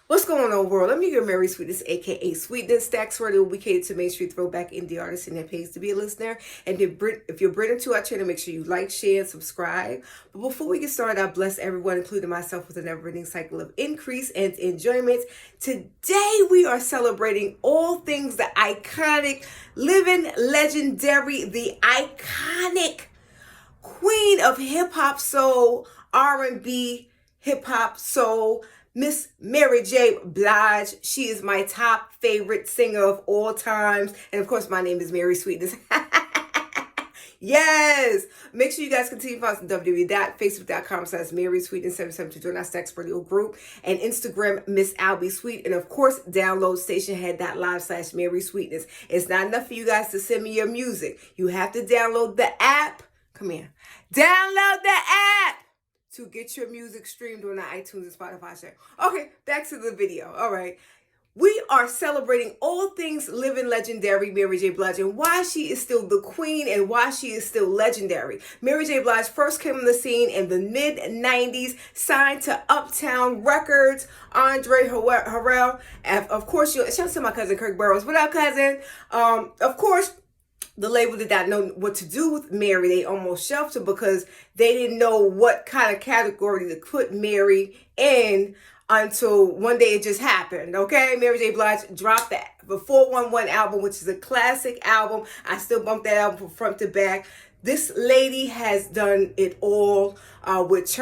What's going on, world? I'm your Mary Sweetness, aka Sweetness. Stacks Radio will be catered to Main Street throwback indie artists, and that pays to be a listener. And if you're brand new to our channel, make sure you like, share, and subscribe. But before we get started, I bless everyone, including myself, with a never-ending cycle of increase and enjoyment. Today, we are celebrating all things the iconic, living, legendary, the iconic queen of hip hop soul, R&B, hip hop soul, Miss Mary J. Blige. She is my top favorite singer of all times. And of course, my name is Mary Sweetness. Yes! Make sure you guys continue to follow us on www.facebook.com/Mary Sweetness 77 to join our Stacks Radio group, and Instagram, Miss Albie Sweet. And of course, download stationhead.live/Mary Sweetness. It's not enough for you guys to send me your music. You have to download the app. Come here. Download the app to get your music streamed on the iTunes and Spotify show. Okay, back to the video. All right. We are celebrating all things living legendary Mary J. Blige, and why she is still the queen and why she is still legendary. Mary J. Blige first came on the scene in the mid-90s, signed to Uptown Records, Andre Harrell. Of course, shout out to my cousin Kirk Burrows. What up, cousin? Of course, the label did not know what to do with Mary. They almost shelved her because they didn't know what kind of category to put Mary in until one day it just happened, okay? Mary J. Blige dropped the 411 album, which is a classic album. I still bump that album from front to back. This lady has done it all with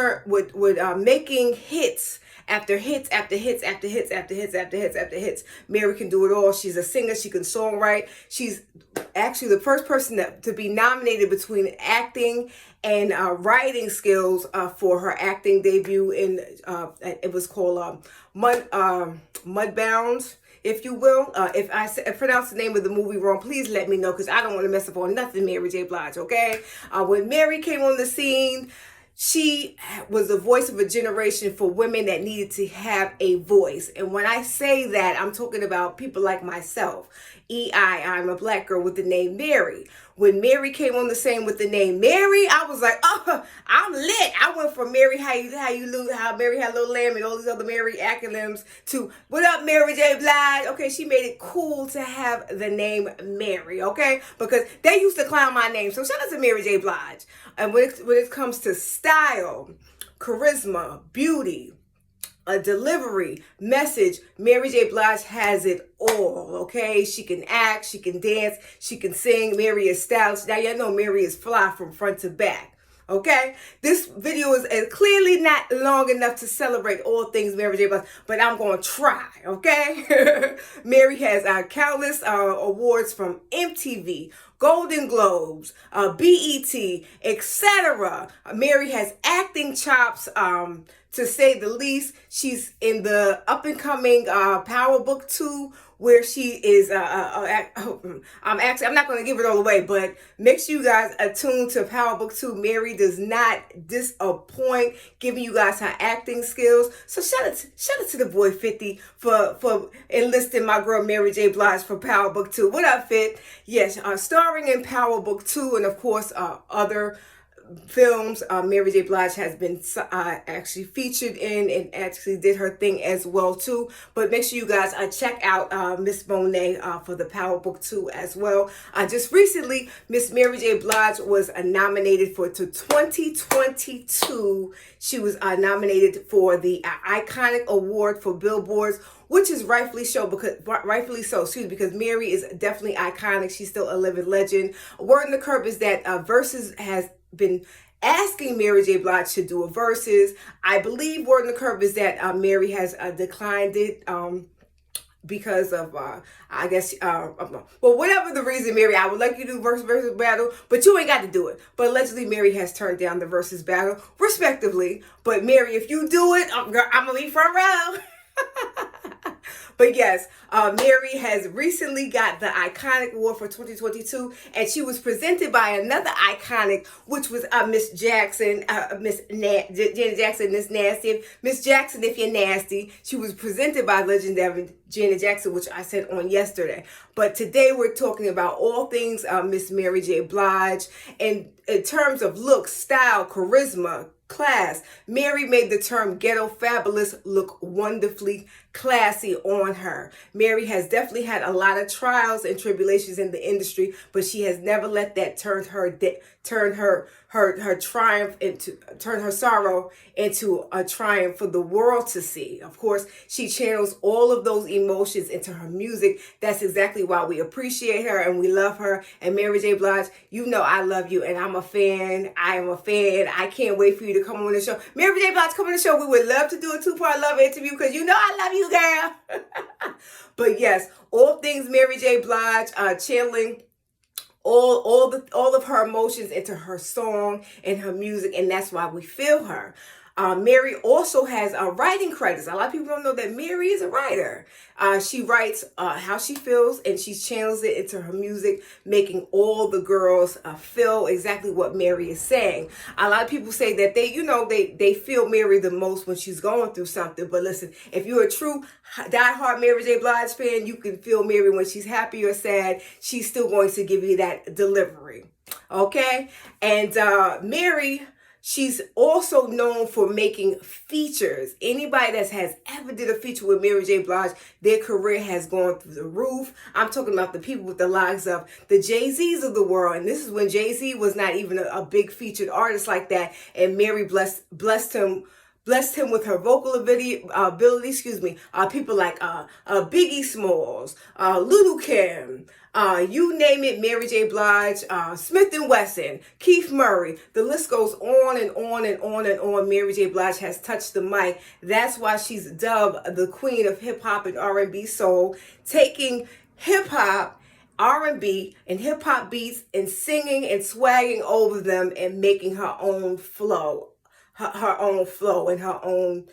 making hits after hits, after hits, after hits, after hits, after hits, after hits. Mary can do it all. She's a singer. She can songwrite. She's actually the first person to be nominated between acting and writing skills for her acting debut in, it was called Mudbound, if you will. If I pronounce the name of the movie wrong, please let me know, because I don't want to mess up on nothing Mary J. Blige, okay? When Mary came on the scene, she was the voice of a generation for women that needed to have a voice. And when I say that, I'm talking about people like myself. I'm a black girl with the name Mary. When Mary came on the scene with the name Mary, I was like, oh, I'm lit. I went from Mary, how Mary had Little Lamb and all these other Mary acronyms to what up, Mary J. Blige. Okay, she made it cool to have the name Mary, okay? Because they used to clown my name. So shout out to Mary J. Blige. And when it comes to style, charisma, beauty, a delivery, message, Mary J. Blige has it all, okay? She can act, she can dance, she can sing. Mary is stylish. Now, y'all know Mary is fly from front to back, okay? This video is clearly not long enough to celebrate all things Mary J. Blige, but I'm going to try, okay? Mary has countless awards from MTV, Golden Globes, BET, etc. Mary has acting chops, to say the least. She's in the up-and-coming Power Book 2, where she is, I'm not going to give it all away, but make sure you guys are tuned to Power Book 2. Mary does not disappoint, giving you guys her acting skills. So shout out to the boy 50 for enlisting my girl Mary J. Blige for Power Book 2. What up, Fit? Yes, starring in Power Book 2, and of course, other films Mary J. Blige has been actually featured in, and actually did her thing as well too. But make sure you guys check out Miss Monet for the Power Book 2 as well. Just recently, Miss Mary J. Blige was nominated for 2022. She was nominated for the Iconic Award for Billboards, which is rightfully so, because Mary is definitely iconic. She's still a living legend. Word on the curb is that Versus has been asking Mary J. Blige to do a verses. I believe word on the curb is that Mary has declined it because of, I guess, well, whatever the reason, Mary, I would like you to do versus battle, but you ain't got to do it. But allegedly, Mary has turned down the versus battle, respectively. But Mary, if you do it, I'm going to be front row. But yes, Mary has recently got the Iconic Award for 2022, and she was presented by another iconic, which was Miss Jackson, Janet Jackson, Miss Nasty. Miss Jackson, if you're nasty. She was presented by legendary Janet Jackson, which I said on yesterday. But today we're talking about all things Miss Mary J. Blige. And in terms of look, style, charisma, class, Mary made the term ghetto fabulous look wonderfully classy on her. Mary has definitely had a lot of trials and tribulations in the industry, but she has never let that turn her sorrow into a triumph for the world to see. Of course, she channels all of those emotions into her music. That's exactly why we appreciate her and we love her. And Mary J. Blige, you know I love you and I'm a fan. I am a fan. I can't wait for you to come on the show. Mary J. Blige, come on the show. We would love to do a 2-part love interview because you know I love you, girl. But yes, all things Mary J. Blige, channeling all of her emotions into her song and her music, and that's why we feel her. Mary also has writing credits. A lot of people don't know that Mary is a writer. She writes how she feels and she channels it into her music, making all the girls feel exactly what Mary is saying. A lot of people say that they feel Mary the most when she's going through something. But listen, if you're a true diehard Mary J. Blige fan, you can feel Mary when she's happy or sad. She's still going to give you that delivery. Okay? And Mary, she's also known for making features. Anybody that has ever did a feature with Mary J. Blige, their career has gone through the roof. I'm talking about the people with the likes of the Jay-Z's of the world. And this is when Jay-Z was not even a big featured artist like that. And Mary blessed him with her vocal ability. People like Biggie Smalls, Little Kim, you name it, Mary J. Blige, Smith & Wesson, Keith Murray. The list goes on and on and on and on. Mary J. Blige has touched the mic. That's why she's dubbed the queen of hip-hop and R&B soul, taking hip-hop, R&B, and hip-hop beats and singing and swagging over them and making her own flow. Her own flow and her own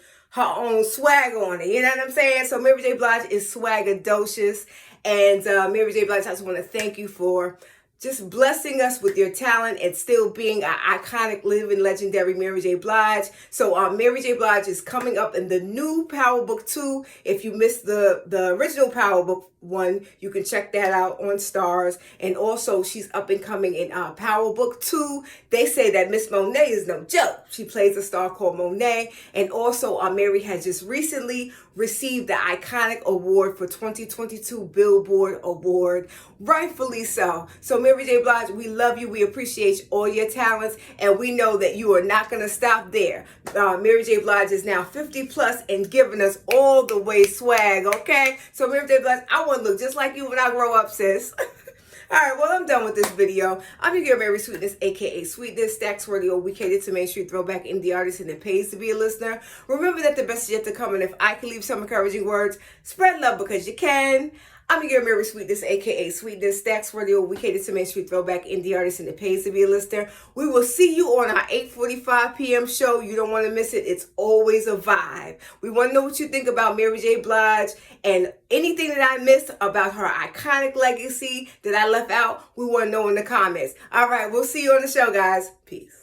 swag on it. You know what I'm saying? So Mary J. Blige is swagadocious. And Mary J. Blige, I just want to thank you for just blessing us with your talent and still being an iconic, living, legendary Mary J. Blige. So Mary J. Blige is coming up in the new Power Book 2. If you missed the original Power Book 1, you can check that out on Stars. And also, she's up and coming in Power Book 2. They say that Miss Monet is no joke. She plays a star called Monet. And also, Mary has just recently received the iconic award for 2022 Billboard Award. Rightfully so. So Mary J. Blige, we love you. We appreciate all your talents. And we know that you are not going to stop there. Mary J. Blige is now 50 plus and giving us all the way swag, okay? So Mary J. Blige, I want to look just like you when I grow up, sis. All right, well, I'm done with this video. I'm your girl, Mary Sweetness, a.k.a. Sweetness, Stacks Radio. We cater to Main Street Throwback Indie artists, and it pays to be a listener. Remember that the best is yet to come, and if I can leave some encouraging words, spread love because you can. I'm your girl, Mary Sweetness, a.k.a. Sweetness, Stacks Radio. We cater to Main Street Throwback Indie artists, and it pays to be a listener. We will see you on our 8:45 p.m. show. You don't want to miss it. It's always a vibe. We want to know what you think about Mary J. Blige and anything that I missed about her iconic legacy that I left out. We want to know in the comments. All right, we'll see you on the show, guys. Peace.